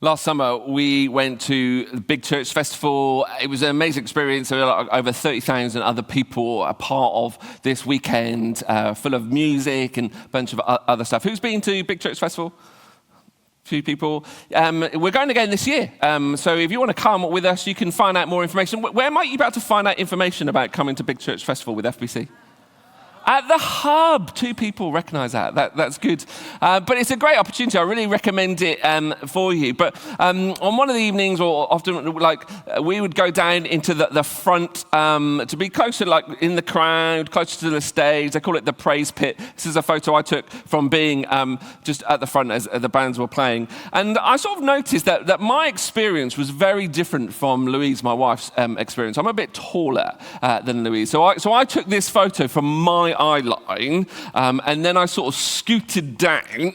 Last summer, we went to the Big Church Festival. It was an amazing experience. There were over 30,000 other people a part of this weekend, full of music and a bunch of other stuff. Who's been to Big Church Festival? A few people. We're going again this year. So if you want to come with us, you can find out more information. Where might you be able to find out information about coming to Big Church Festival with FBC? At the Hub. 2 people recognise that. That's good. But it's a great opportunity. I really recommend it for you. But on one of the evenings, or often, we would go down into the front to be closer, in the crowd, closer to the stage. They call it the praise pit. This is a photo I took from being just at the front as the bands were playing. And I sort of noticed that my experience was very different from Louise, my wife's experience. I'm a bit taller than Louise. So I took this photo from my eye line, and then I sort of scooted down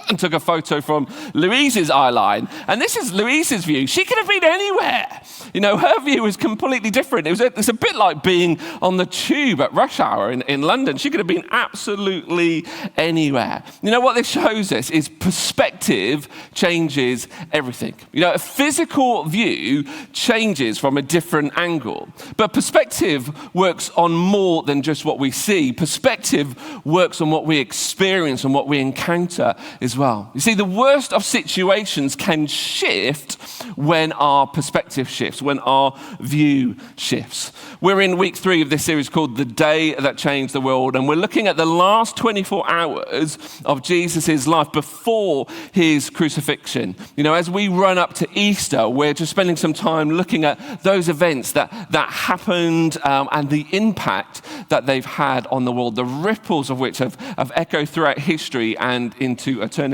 and took a photo from Louise's eye line. And this is Louise's view. She could have been anywhere. Her view was completely different. It's a bit like being on the tube at rush hour in London. She could have been absolutely anywhere. What this shows us is perspective changes everything. A physical view changes from a different angle. But perspective works on more than just what we see. Perspective works on what we experience and what we encounter as well. You see, the worst of situations can shift when our perspective shifts, when our view shifts. We're in week 3 of this series called The Day That Changed the World, and we're looking at the last 24 hours of Jesus' life before his crucifixion. As we run up to Easter, we're just spending some time looking at those events that happened and the impact that they've had on the world, the ripples of which have echoed throughout history and into eternity.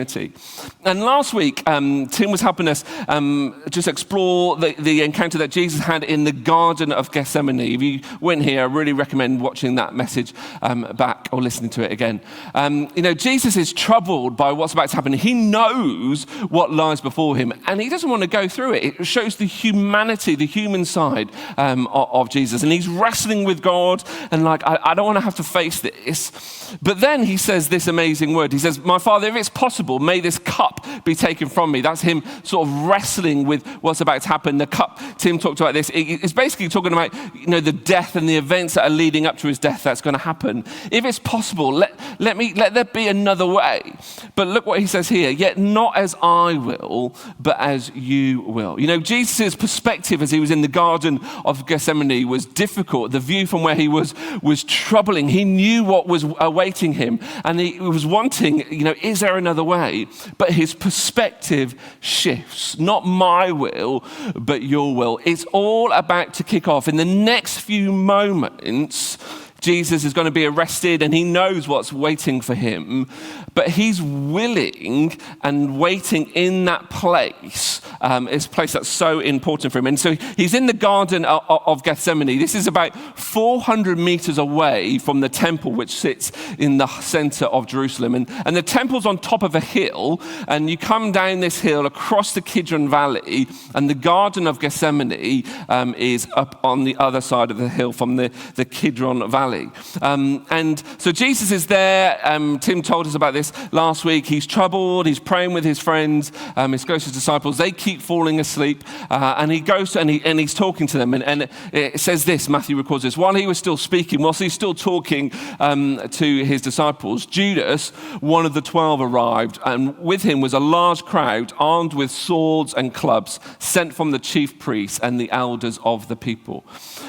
And last week, Tim was helping us just explore the encounter that Jesus had in the Garden of Gethsemane. If you weren't here, I really recommend watching that message back or listening to it again. Jesus is troubled by what's about to happen. He knows what lies before him, and he doesn't want to go through it. It shows the humanity, the human side of Jesus. And he's wrestling with God, and I don't want to have to face this. But then he says this amazing word. He says, "My Father, if it's possible, may this cup be taken from me." That's him sort of wrestling with what's about to happen. The cup, Tim talked about this. It's basically talking about, the death and the events that are leading up to his death that's going to happen. If it's possible, let there be another way. But look what he says here. "Yet not as I will, but as you will." Jesus' perspective as he was in the Garden of Gethsemane was difficult. The view from where he was troubling. He knew what was awaiting him, and he was wanting, is there another way? But his perspective shifts. Not my will, but your will. It's all about to kick off. In the next few moments, Jesus is going to be arrested, and he knows what's waiting for him, but he's willing and waiting in that place. It's a place that's so important for him. And so he's in the Garden of Gethsemane. This is about 400 meters away from the temple, which sits in the center of Jerusalem. And the temple's on top of a hill, and you come down this hill across the Kidron Valley, and the Garden of Gethsemane is up on the other side of the hill from the Kidron Valley. And so Jesus is there. Tim told us about this last week. He's troubled. He's praying with his friends, his closest disciples. They keep falling asleep, and he goes and he's talking to them. And it says this. Matthew records this: while he was still speaking, whilst he's still talking to his disciples, Judas, one of the 12, arrived, and with him was a large crowd armed with swords and clubs, sent from the chief priests and the elders of the people.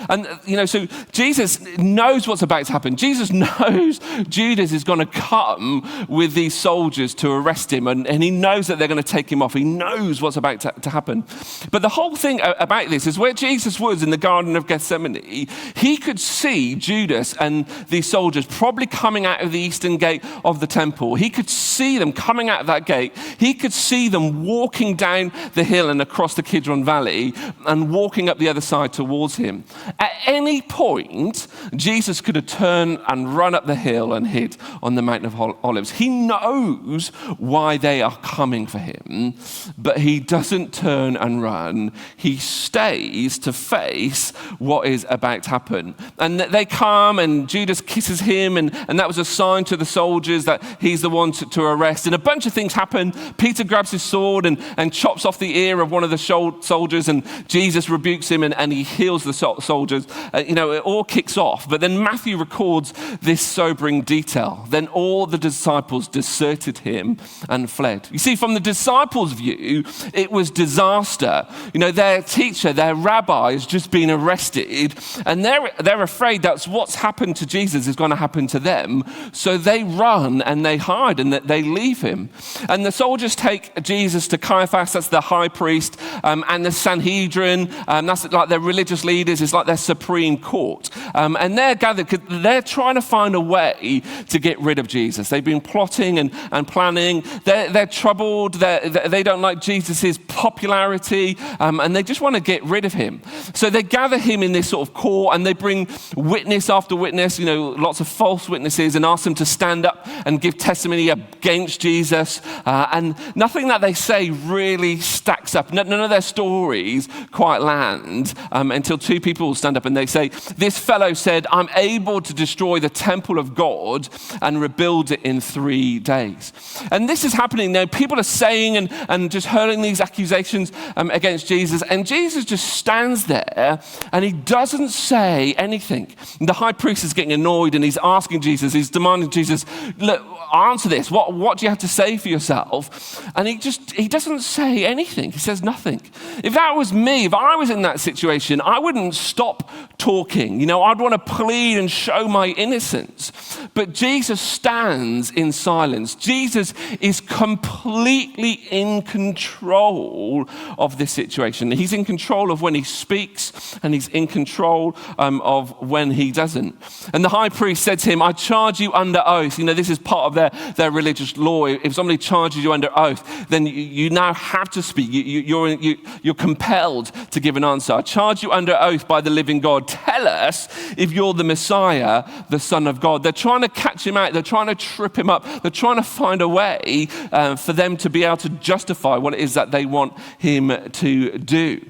And so Jesus knows what's about to happen. Jesus knows Judas is going to come with these soldiers to arrest him, and he knows that they're going to take him off. He knows what's about to happen. But the whole thing about this is where Jesus was in the Garden of Gethsemane, he could see Judas and these soldiers probably coming out of the eastern gate of the temple. He could see them coming out of that gate. He could see them walking down the hill and across the Kidron Valley and walking up the other side towards him. At any point, Jesus could have turned and run up the hill and hid on the Mount of Olives. He knows why they are coming for him, but he doesn't turn and run. He stays to face what is about to happen. And they come, and Judas kisses him, and that was a sign to the soldiers that he's the one to arrest. And a bunch of things happen. Peter grabs his sword and chops off the ear of one of the soldiers, and Jesus rebukes him, and he heals the soldiers. It all kicks off. But then Matthew records this sobering detail. Then all the disciples deserted him and fled. You see, from the disciples' view, it was disaster. Their teacher, their rabbi, has just been arrested, and they're afraid that's what's happened to Jesus is going to happen to them. So they run and they hide and they leave him. And the soldiers take Jesus to Caiaphas, that's the high priest, and the Sanhedrin, that's like their religious leaders, it's like their supreme court. And they're gathered because they're trying to find a way to get rid of Jesus. They've been plotting and planning. They're troubled. They don't like Jesus' popularity, and they just want to get rid of him. So they gather him in this sort of court, and they bring witness after witness, lots of false witnesses, and ask them to stand up and give testimony against Jesus. And nothing that they say really stacks up. None of their stories quite land until two people stand up and they say, this fellow said, I'm able to destroy the temple of God and rebuild it in 3 days. And this is happening now. People are saying and just hurling these accusations against Jesus. And Jesus just stands there and he doesn't say anything. And the high priest is getting annoyed and he's asking Jesus, he's demanding Jesus, look, answer this. What do you have to say for yourself? And he doesn't say anything. He says nothing. If that was me, if I was in that situation, I wouldn't stop talking. I'd want to plead and show my innocence. But Jesus stands in silence. Jesus is completely in control of this situation. He's in control of when he speaks, and he's in control of when he doesn't. And the high priest said to him, I charge you under oath. This is part of their religious law. If somebody charges you under oath, then you now have to speak. You're compelled to give an answer. I charge you under oath by the living God. Tell us if you're the Messiah, the Son of God. They're trying to catch him out. They're trying to trip him up. They're trying to find a way for them to be able to justify what it is that they want him to do.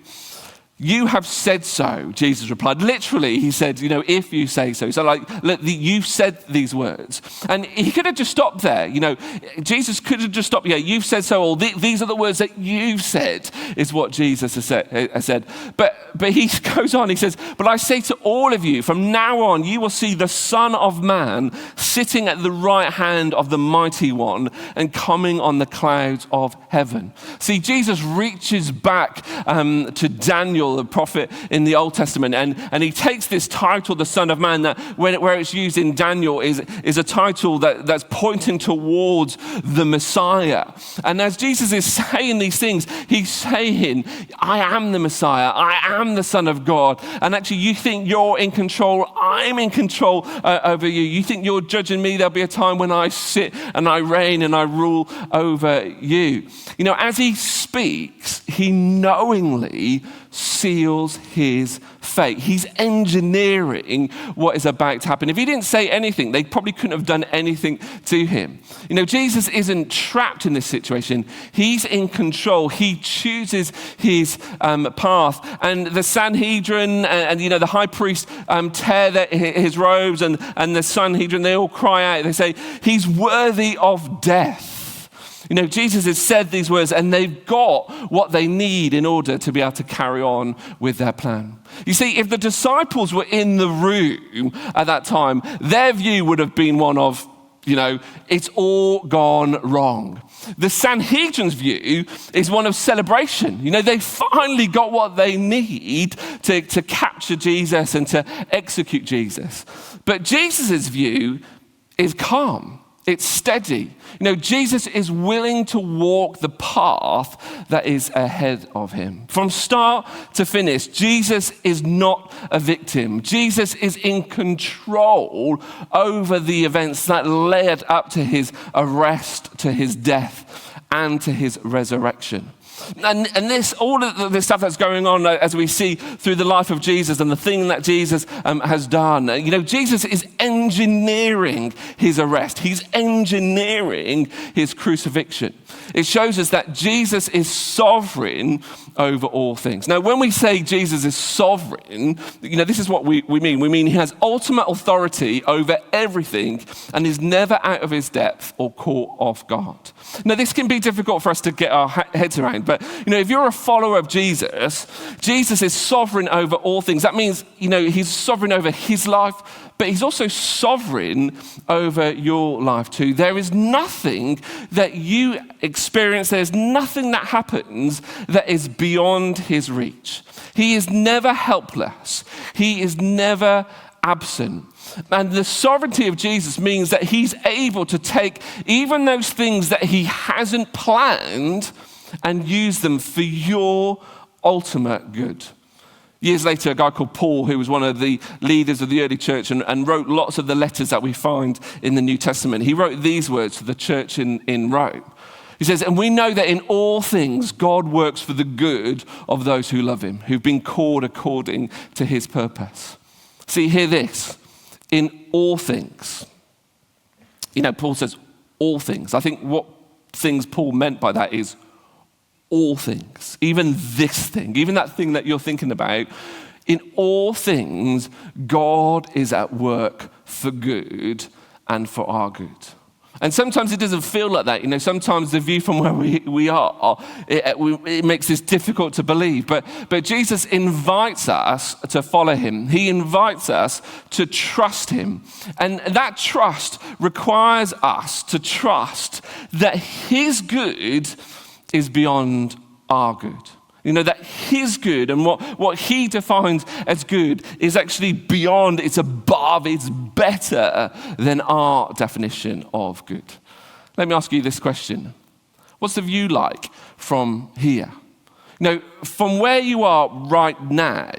You have said so, Jesus replied. Literally, he said, if you say so. So look, you've said these words. And he could have just stopped there. Jesus could have just stopped. Yeah, you've said so. Or these are the words that you've said, is what Jesus has said. But he goes on, he says, but I say to all of you, from now on, you will see the Son of Man sitting at the right hand of the Mighty One and coming on the clouds of heaven. See, Jesus reaches back to Daniel, the prophet in the Old Testament, and he takes this title, the Son of Man, that where it's used in Daniel is a title that's pointing towards the Messiah. And as Jesus is saying these things, he's saying, I am the Messiah, I am the Son of God. And actually, you think you're in control, I'm in control over you. You think you're judging me, there'll be a time when I sit and I reign and I rule over you. As he speaks, he knowingly seals his fate. He's engineering what is about to happen. If he didn't say anything, they probably couldn't have done anything to him. Jesus isn't trapped in this situation. He's in control. He chooses his path. And the Sanhedrin and the high priest tear his robes, and the Sanhedrin, they all cry out. They say, he's worthy of death. Jesus has said these words, and they've got what they need in order to be able to carry on with their plan. You see, if the disciples were in the room at that time, their view would have been one of, it's all gone wrong. The Sanhedrin's view is one of celebration. They finally got what they need to capture Jesus and to execute Jesus. But Jesus' view is calm. It's steady. Jesus is willing to walk the path that is ahead of him. From start to finish, Jesus is not a victim. Jesus is in control over the events that led up to his arrest, to his death, and to his resurrection. And this, all of this stuff that's going on as we see through the life of Jesus and the thing that Jesus has done. Jesus is engineering his arrest. He's engineering his crucifixion. It shows us that Jesus is sovereign over all things. Now, when we say Jesus is sovereign, this is what we mean. We mean he has ultimate authority over everything and is never out of his depth or caught off guard. Now, this can be difficult for us to get our heads around, but if you're a follower of Jesus, Jesus is sovereign over all things. That means, he's sovereign over his life, but he's also sovereign over your life too. There is nothing that you experience, there's nothing that happens that is beyond his reach. He is never helpless. He is never absent. And the sovereignty of Jesus means that he's able to take even those things that he hasn't planned and use them for your ultimate good. Years later, a guy called Paul, who was one of the leaders of the early church and wrote lots of the letters that we find in the New Testament, he wrote these words to the church in Rome. He says, and we know that in all things God works for the good of those who love him, who've been called according to his purpose. See, hear this. In all things. Paul says all things. I think what things Paul meant by that is all things. Even this thing, even that thing that you're thinking about. In all things, God is at work for good and for our good. And sometimes it doesn't feel like that. Sometimes the view from where we are, it makes this difficult to believe. But Jesus invites us to follow him. He invites us to trust him. And that trust requires us to trust that his good is beyond our good. That his good and what he defines as good is actually beyond, it's above, it's better than our definition of good. Let me ask you this question. What's the view like from here? From where you are right now,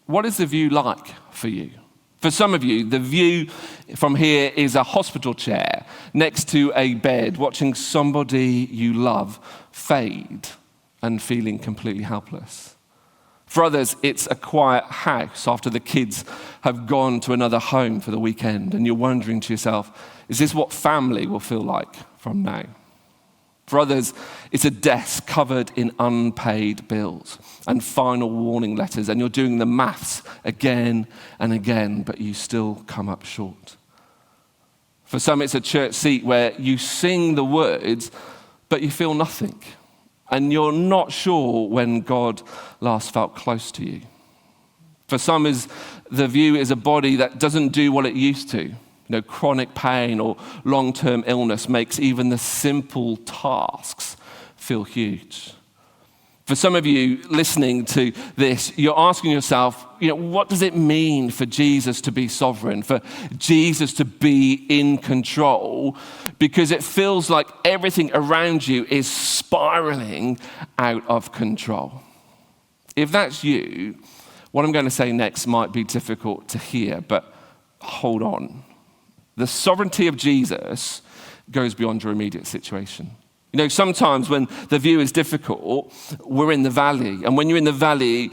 what is the view like for you? For some of you, the view from here is a hospital chair next to a bed, watching somebody you love fade and feeling completely helpless. For others, it's a quiet house after the kids have gone to another home for the weekend, and you're wondering to yourself, is this what family will feel like from now? For others, it's a desk covered in unpaid bills and final warning letters, and you're doing the maths again and again, but you still come up short. For some, it's a church seat where you sing the words, but you feel nothing. And you're not sure when God last felt close to you. For some, the view is a body that doesn't do what it used to. Chronic pain or long-term illness makes even the simple tasks feel huge. For some of you listening to this, you're asking yourself, what does it mean for Jesus to be sovereign, for Jesus to be in control? Because it feels like everything around you is spiraling out of control. If that's you, what I'm going to say next might be difficult to hear, but hold on. The sovereignty of Jesus goes beyond your immediate situation. Sometimes when the view is difficult, we're in the valley. And when you're in the valley,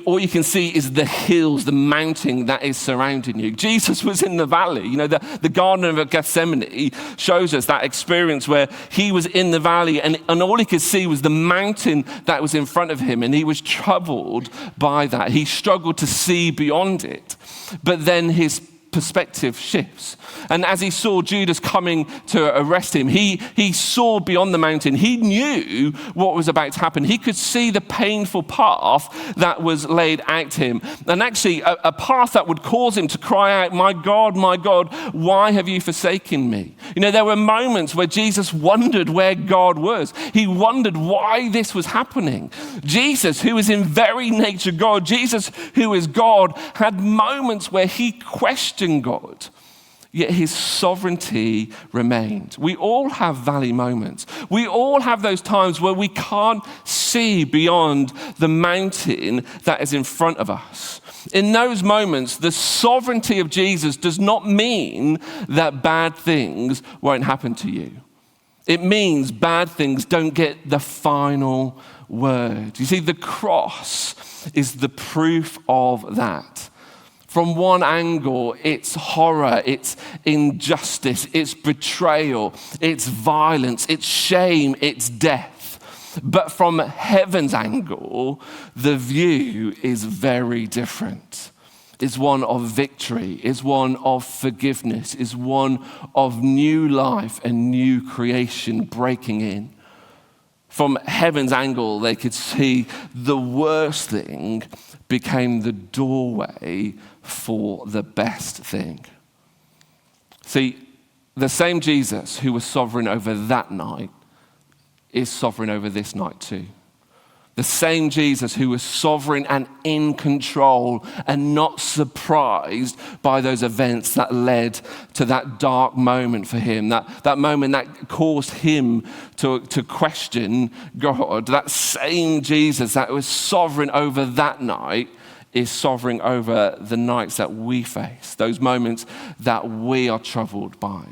all you can see is the hills, the mountain that is surrounding you. Jesus was in the valley. The Garden of Gethsemane shows us that experience where he was in the valley and all he could see was the mountain that was in front of him. And he was troubled by that. He struggled to see beyond it. But then his perspective shifts. And as he saw Judas coming to arrest him, he saw beyond the mountain. He knew what was about to happen. He could see the painful path that was laid out to him. And actually, a path that would cause him to cry out, my God, why have you forsaken me? There were moments where Jesus wondered where God was. He wondered why this was happening. Jesus, who is in very nature God, Jesus, who is God, had moments where he questioned God, yet his sovereignty remained. We all have valley moments. We all have those times where we can't see beyond the mountain that is in front of us. In those moments, the sovereignty of Jesus does not mean that bad things won't happen to you. It means bad things don't get the final word. You see, the cross is the proof of that. From one angle, it's horror, it's injustice, it's betrayal, it's violence, it's shame, it's death. But from heaven's angle, the view is very different. It's one of victory, it's one of forgiveness, it's one of new life and new creation breaking in. From heaven's angle, they could see the worst thing became the doorway for the best thing. See, the same Jesus who was sovereign over that night is sovereign over this night too. The same Jesus who was sovereign and in control and not surprised by those events that led to that dark moment for him, that moment that caused him to question God. That same Jesus that was sovereign over that night is sovereign over the nights that we face, those moments that we are troubled by.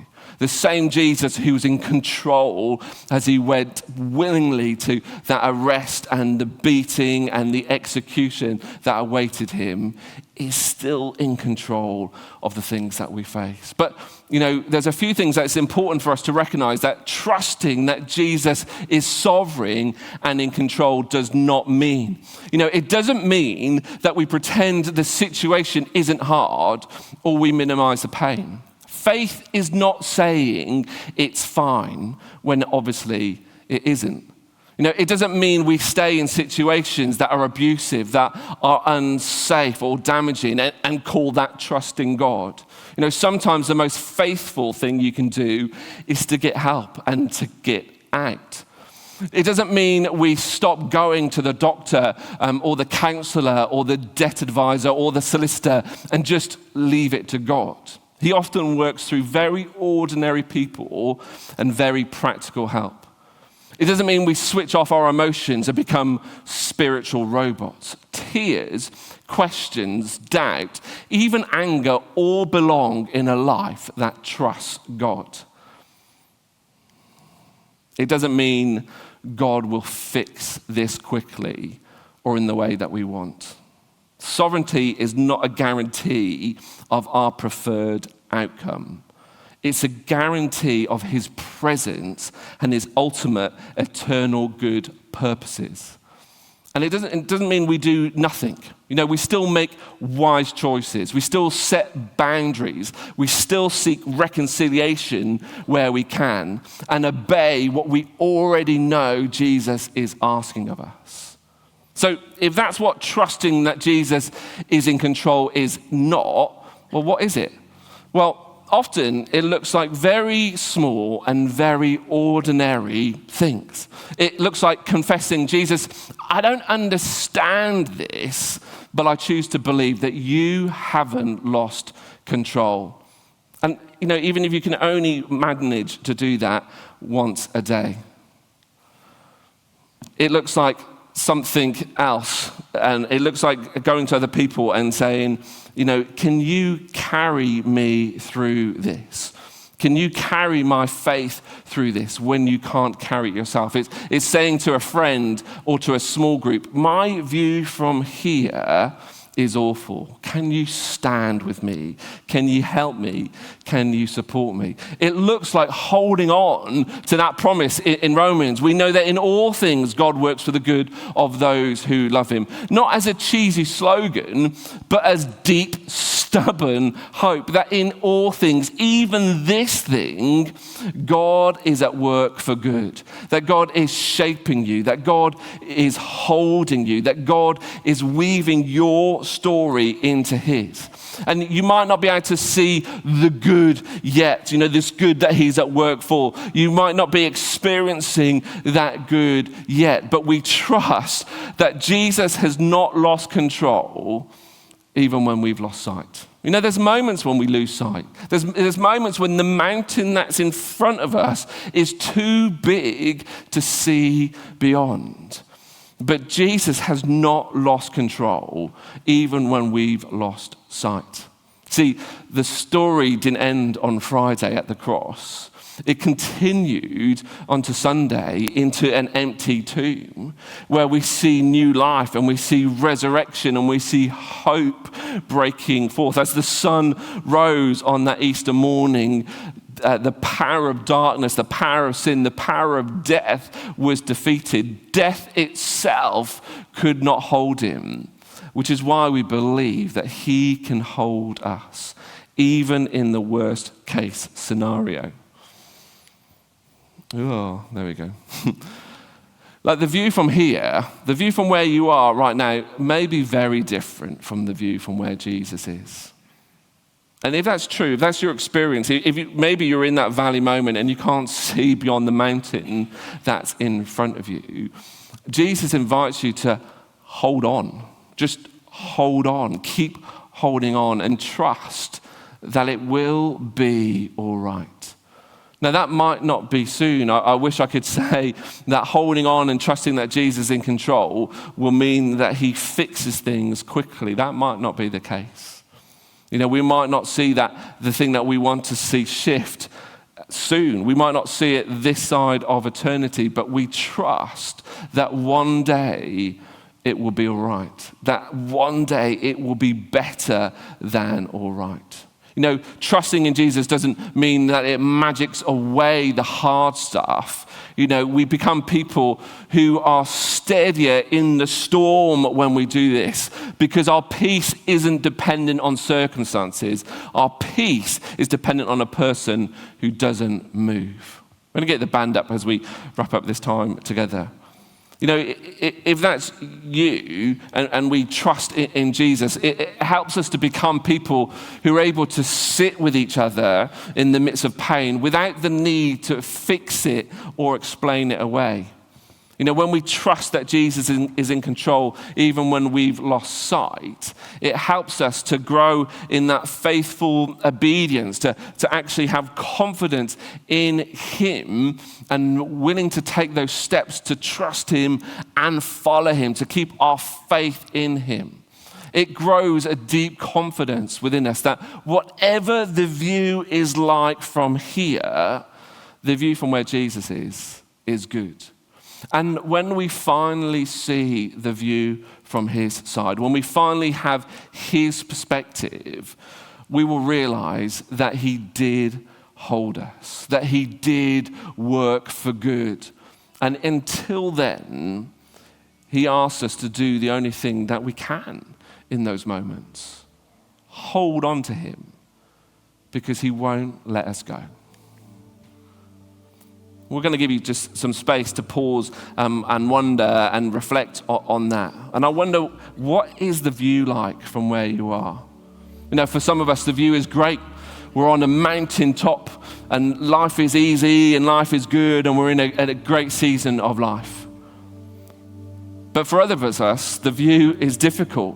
The same Jesus who was in control as he went willingly to that arrest and the beating and the execution that awaited him is still in control of the things that we face. But, there's a few things that's important for us to recognize, that trusting that Jesus is sovereign and in control does not mean. It doesn't mean that we pretend the situation isn't hard or we minimize the pain. Faith is not saying it's fine when obviously it isn't. It doesn't mean we stay in situations that are abusive, that are unsafe or damaging, and call that trusting God. Sometimes the most faithful thing you can do is to get help and to get out. It doesn't mean we stop going to the doctor or the counselor or the debt advisor or the solicitor and just leave it to God. He often works through very ordinary people and very practical help. It doesn't mean we switch off our emotions and become spiritual robots. Tears, questions, doubt, even anger all belong in a life that trusts God. It doesn't mean God will fix this quickly or in the way that we want. Sovereignty is not a guarantee of our preferred outcome. It's a guarantee of his presence and his ultimate eternal good purposes. And it doesn't mean we do nothing. We still make wise choices. We still set boundaries. We still seek reconciliation where we can and obey what we already know Jesus is asking of us. So if that's what trusting that Jesus is in control is not, well, what is it? Well, often it looks like very small and very ordinary things. It looks like confessing, Jesus, I don't understand this, but I choose to believe that you haven't lost control. And, even if you can only manage to do that once a day. It looks like something else, and it looks like going to other people and saying, can you carry me through this? Can you carry my faith through this when you can't carry it yourself? It's saying to a friend or to a small group, my view from here is awful. Can you stand with me? Can you help me? Can you support me? It looks like holding on to that promise in Romans. We know that in all things, God works for the good of those who love him. Not as a cheesy slogan, but as deep, stubborn hope that in all things, even this thing, God is at work for good. That God is shaping you, that God is holding you, that God is weaving your story into his. And you might not be able to see the good yet, this good that he's at work for. You might not be experiencing that good yet, but we trust that Jesus has not lost control even when we've lost sight. There's moments when we lose sight. There's moments when the mountain that's in front of us is too big to see beyond. But Jesus has not lost control, even when we've lost sight. See, the story didn't end on Friday at the cross. It continued onto Sunday into an empty tomb where we see new life and we see resurrection and we see hope breaking forth. As the sun rose on that Easter morning, the power of darkness, the power of sin, the power of death was defeated. Death itself could not hold him, which is why we believe that he can hold us, even in the worst case scenario. Oh, there we go. Like the view from here, the view from where you are right now may be very different from the view from where Jesus is. And if that's true, if that's your experience, maybe you're in that valley moment and you can't see beyond the mountain that's in front of you, Jesus invites you to hold on. Just hold on. Keep holding on and trust that it will be all right. Now, that might not be soon. I wish I could say that holding on and trusting that Jesus is in control will mean that he fixes things quickly. That might not be the case. We might not see the thing that we want to see shift soon. We might not see it this side of eternity, but we trust that one day it will be all right. That one day it will be better than all right. Trusting in Jesus doesn't mean that it magics away the hard stuff. We become people who are steadier in the storm when we do this because our peace isn't dependent on circumstances. Our peace is dependent on a person who doesn't move. I'm going to get the band up as we wrap up this time together. If that's you and we trust in Jesus, it helps us to become people who are able to sit with each other in the midst of pain without the need to fix it or explain it away. When we trust that Jesus is in control, even when we've lost sight, it helps us to grow in that faithful obedience, to actually have confidence in him and willing to take those steps to trust him and follow him, to keep our faith in him. It grows a deep confidence within us that whatever the view is like from here, the view from where Jesus is good. And when we finally see the view from his side, when we finally have his perspective, we will realize that he did hold us, that he did work for good. And until then, he asks us to do the only thing that we can in those moments. Hold on to him because he won't let us go. We're going to give you just some space to pause and wonder and reflect on that. And I wonder, what is the view like from where you are? For some of us, the view is great. We're on a mountain top and life is easy and life is good and we're in a great season of life. But for others of us, the view is difficult.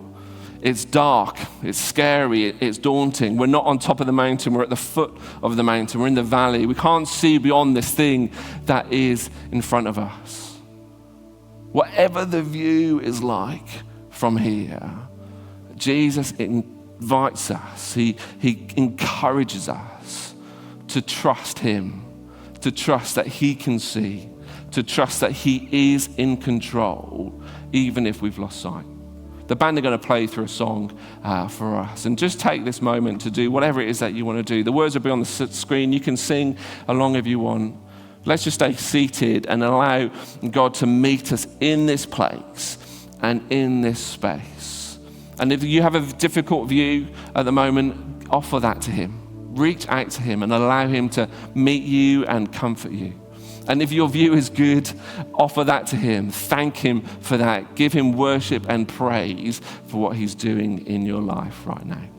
It's dark, it's scary, it's daunting. We're not on top of the mountain, we're at the foot of the mountain, we're in the valley. We can't see beyond this thing that is in front of us. Whatever the view is like from here, Jesus invites us, he encourages us to trust him, to trust that he can see, to trust that he is in control, even if we've lost sight. The band are going to play through a song for us. And just take this moment to do whatever it is that you want to do. The words will be on the screen. You can sing along if you want. Let's just stay seated and allow God to meet us in this place and in this space. And if you have a difficult view at the moment, offer that to him. Reach out to him and allow him to meet you and comfort you. And if your view is good, offer that to him. Thank him for that. Give him worship and praise for what he's doing in your life right now.